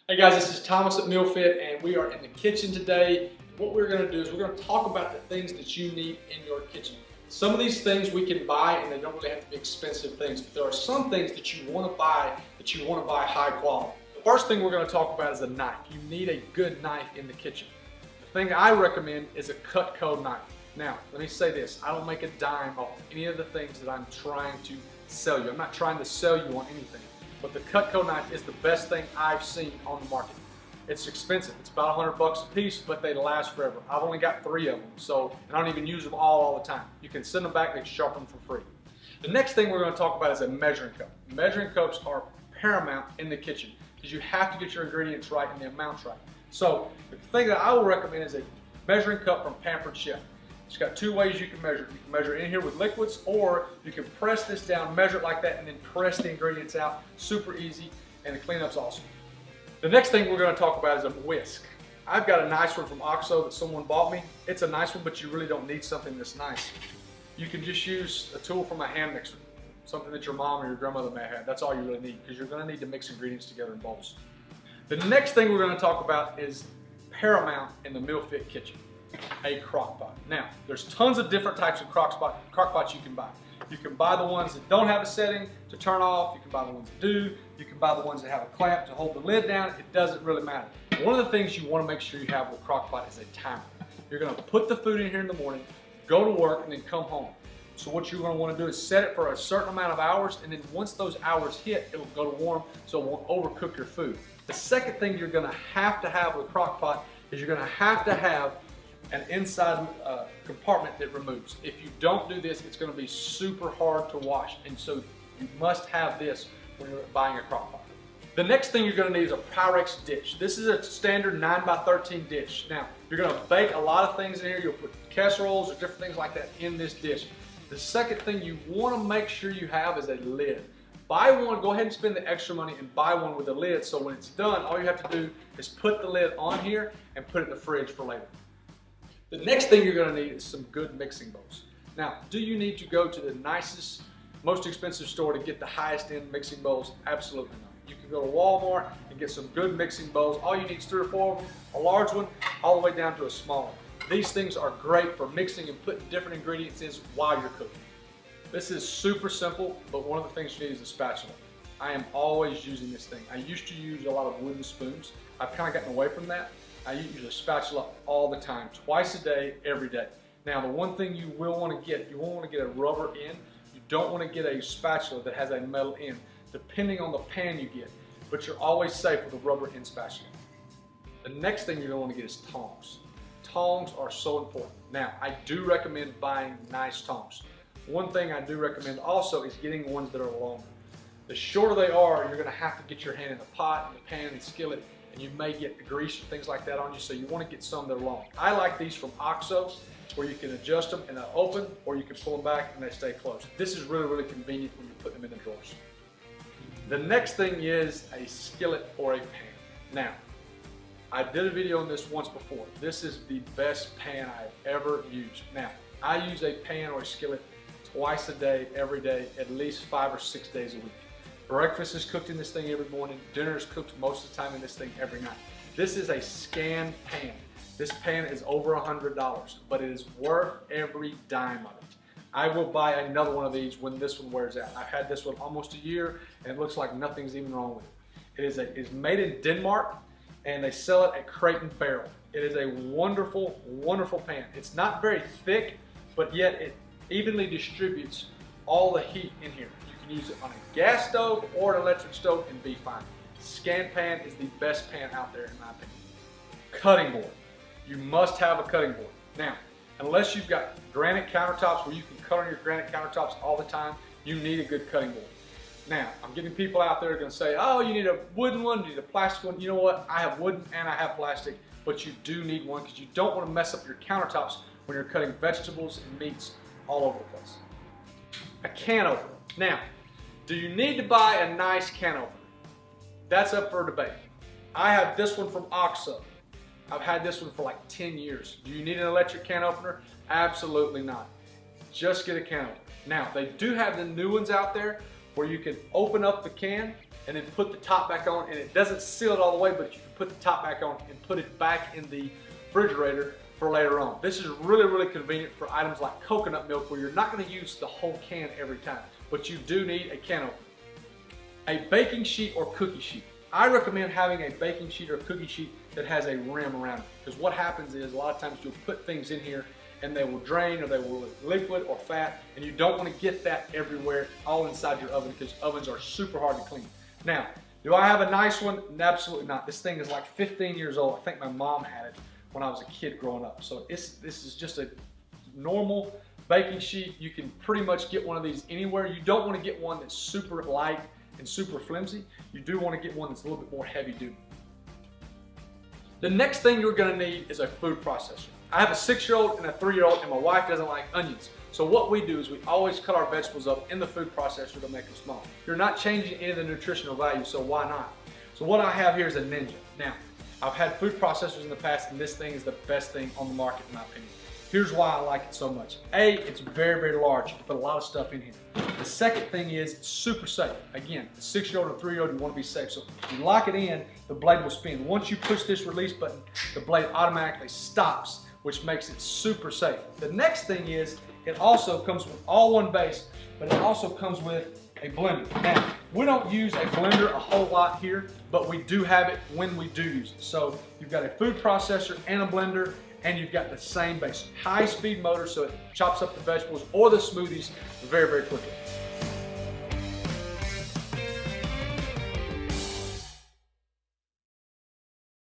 Hey guys, this is Thomas at MealFit and we are in the kitchen today. What we're going to do is we're going to talk about the things that you need in your kitchen. Some of these things we can buy and they don't really have to be expensive things, but there are some things that you want to buy high quality. The first thing we're going to talk about is a knife. You need a good knife in the kitchen. The thing I recommend is a Cutco knife. Now, let me say this, I don't make a dime off any of the things that I'm trying to sell you. I'm not trying to sell you on anything. But the Cutco knife is the best thing I've seen on the market. It's expensive. It's about $100 a piece, but they last forever. I've only got 3 of them, so and I don't even use them all the time. You can send them back, they sharpen them for free. The next thing we're going to talk about is a measuring cup. Measuring cups are paramount in the kitchen because you have to get your ingredients right and the amounts right. So the thing that I will recommend is a measuring cup from Pampered Chef. It's got 2 ways you can measure it. You can measure it in here with liquids, or you can press this down, measure it like that, and then press the ingredients out. Super easy, and the cleanup's awesome. The next thing we're going to talk about is a whisk. I've got a nice one from OXO that someone bought me. It's a nice one, but you really don't need something that's nice. You can just use a tool from a hand mixer, something that your mom or your grandmother may have. That's all you really need, because you're going to need to mix ingredients together in bowls. The next thing we're going to talk about is paramount in the MealFit kitchen. A crock pot. Now, there's tons of different types of crock pots you can buy. You can buy the ones that don't have a setting to turn off. You can buy the ones that do. You can buy the ones that have a clamp to hold the lid down. It doesn't really matter. One of the things you want to make sure you have with a crock pot is a timer. You're going to put the food in here in the morning, go to work, and then come home. So what you're going to want to do is set it for a certain amount of hours, and then once those hours hit, it will go to warm so it won't overcook your food. The second thing you're going to have with a crock pot is you're going to have an inside compartment that removes. If you don't do this, it's going to be super hard to wash, and so you must have this when you're buying a crock pot. The next thing you're going to need is a Pyrex dish. This is a standard 9x13 dish. Now, you're going to bake a lot of things in here. You'll put casseroles or different things like that in this dish. The second thing you want to make sure you have is a lid. Buy one, go ahead and spend the extra money and buy one with a lid, so when it's done, all you have to do is put the lid on here and put it in the fridge for later. The next thing you're going to need is some good mixing bowls. Now, do you need to go to the nicest, most expensive store to get the highest end mixing bowls? Absolutely not. You can go to Walmart and get some good mixing bowls. All you need is 3 or 4 of them, a large one, all the way down to a small one. These things are great for mixing and putting different ingredients in while you're cooking. This is super simple, but one of the things you need is a spatula. I am always using this thing. I used to use a lot of wooden spoons. I've kind of gotten away from that. I use a spatula all the time, twice a day, every day. Now, the one thing you will want to get, you won't want to get a rubber end. You don't want to get a spatula that has a metal end, depending on the pan you get. But you're always safe with a rubber end spatula. The next thing you're going to want to get is tongs. Tongs are so important. Now, I do recommend buying nice tongs. One thing I do recommend also is getting ones that are longer. The shorter they are, you're going to have to get your hand in the pot, and the pan, and the skillet, and you may get grease or things like that on you, so you want to get some that are long. I like these from OXO, where you can adjust them and they'll open, or you can pull them back and they stay closed. This is really, really convenient when you put them in the drawers. The next thing is a skillet or a pan. Now, I did a video on this once before. This is the best pan I've ever used. Now, I use a pan or a skillet twice a day, every day, at least 5 or 6 days a week. Breakfast is cooked in this thing every morning. Dinner is cooked most of the time in this thing every night. This is a scanned pan. This pan is over $100, but it is worth every dime of it. I will buy another one of these when this one wears out. I've had this one almost a year, and it looks like nothing's even wrong with it. It is made in Denmark, and they sell it at Crate and Barrel. It is a wonderful, wonderful pan. It's not very thick, but yet it evenly distributes all the heat in here. Use it on a gas stove or an electric stove and be fine. Scan pan is the best pan out there in my opinion. Cutting board. You must have a cutting board. Now, unless you've got granite countertops where you can cut on your granite countertops all the time, you need a good cutting board. Now, I'm getting people out there going to say, oh, you need a wooden one, you need a plastic one. You know what? I have wooden and I have plastic, but you do need one because you don't want to mess up your countertops when you're cutting vegetables and meats all over the place. A can opener. Now, do you need to buy a nice can opener? That's up for debate. I have this one from OXO. I've had this one for like 10 years. Do you need an electric can opener? Absolutely not. Just get a can opener. Now, they do have the new ones out there where you can open up the can and then put the top back on, and it doesn't seal it all the way, but you can put the top back on and put it back in the refrigerator for later on. This is really, really convenient for items like coconut milk, where you're not going to use the whole can every time, but you do need a can opener. A baking sheet or cookie sheet. I recommend having a baking sheet or cookie sheet that has a rim around it, because what happens is a lot of times you'll put things in here and they will drain, or they will liquid or fat, and you don't want to get that everywhere all inside your oven, because ovens are super hard to clean. Now, do I have a nice one? Absolutely not. This thing is like 15 years old. I think my mom had it when I was a kid growing up. So this is just a normal baking sheet. You can pretty much get one of these anywhere. You don't want to get one that's super light and super flimsy. You do want to get one that's a little bit more heavy duty. The next thing you're going to need is a food processor. I have a 6-year-old and a 3-year-old, and my wife doesn't like onions. So what we do is we always cut our vegetables up in the food processor to make them small. You're not changing any of the nutritional value, so why not? So what I have here is a Ninja. Now, I've had food processors in the past, and this thing is the best thing on the market in my opinion. Here's why I like it so much. A, it's very, very large. You can put a lot of stuff in here. The second thing is it's super safe. Again, the 6-year-old and 3-year-old, you want to be safe. So if you lock it in, the blade will spin. Once you push this release button, the blade automatically stops, which makes it super safe. The next thing is it also comes with all one base, but it also comes with a blender. Now, we don't use a blender a whole lot here, but we do have it when we do use it. So you've got a food processor and a blender, and you've got the same base. High-speed motor, so it chops up the vegetables or the smoothies very, very quickly.